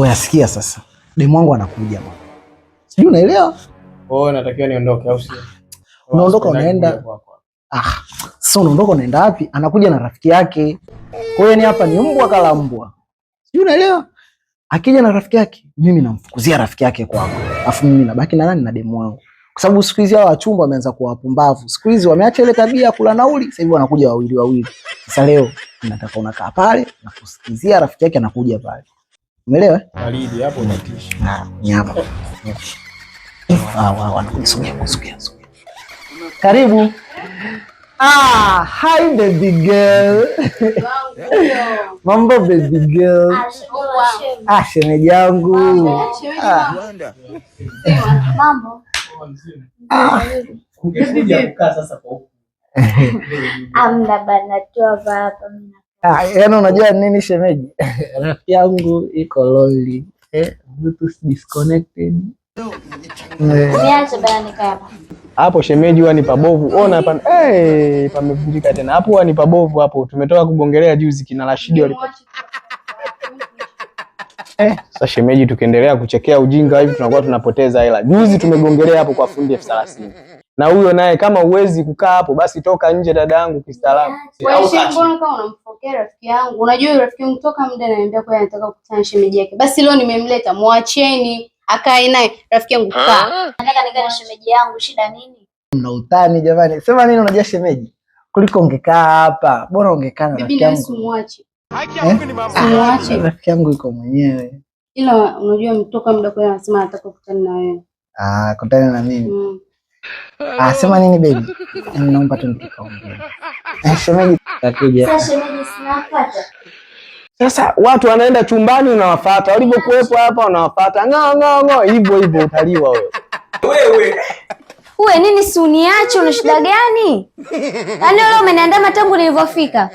Wewe asikia sasa. Demu wangu anakuja bwana. Sijui unaelewa? Oh, natakiwa niondoke au sio? Unaondoka unaenda. Sasa unaondoka unaenda wapi? Anakuja na rafiki yake. Kwa hiyo ni hapa ni mbwa kala mbwa. Sijui unaelewa? Akija na rafiki yake, mimi namfukuzia rafiki yake kwangu. Alafu mimi nabaki na nani? Na demu wangu. Kwa sababu siku hizi hao wachumba wameanza kuwa wapumbavu. Siku hizi wameacha ile tabia ya kula nauli, sasa hivi wanakuja wawili wawili. Sasa leo nataka unakaa pale na kusikizia rafiki yake anakuja pale. Umeelewa? Baridi hapo unatisha. Ni hapa. Wanakuja. Karibu. Hi baby girl. Mambo baby girl. Shemeji yangu. Mambo. Ungekuja kukaa sasa kwa huko. Amna bana tu hapa. Yaani unajua nini shemeji? Rafiki yangu iko lonely. Bluetooth disconnected. Niache bana nikaa hapa. Hapo shemeji huwa ni pabovu. Ona hapa pamevunjika tena. Hapo huwa ni pabovu hapo. Tumetoka kugongelea juzi kina Rashidi walikuwa. Sasa shemeji tukiendelea kuchekea ujinga hivi tunakuwa tunapoteza hela. Juzi tumegongelea hapo kwa fundi 30,000. Na huyo naye kama uwezi kukaa hapo basi toka nje dada yangu kistaarabu. Wewe mbona kama unamfokea rafiki yangu? Unajua rafiki yangu toka muda ananiambia kwa anataka kukutana shemeji yake. Basi leo nimemleta, muacheni akae naye rafiki yangu kaa. Nataka nikae na shemeji yangu, shida nini? Mna utani jamani. Sema nini unajua shemeji? Kuliko ungekaa hapa, bora ungekaa na rafiki yangu. Bibi muache. Muache rafiki yangu iko mwenyewe. Ila unajua mtoka muda kwa anasema anataka kukutana na wewe. Kutana na mimi. Sema nini baby? Naomba tu nikaongea. Shemeji takuja. Sasa shemeji sinafuata. Sasa watu wanaenda chumbani unawafuata. Walipokuepo hapa unawafuata. Ngo hivyo utaliwa wewe. Wewe nini si uniache, una shida gani? Yaani leo umeniandama tangu nilivyofika.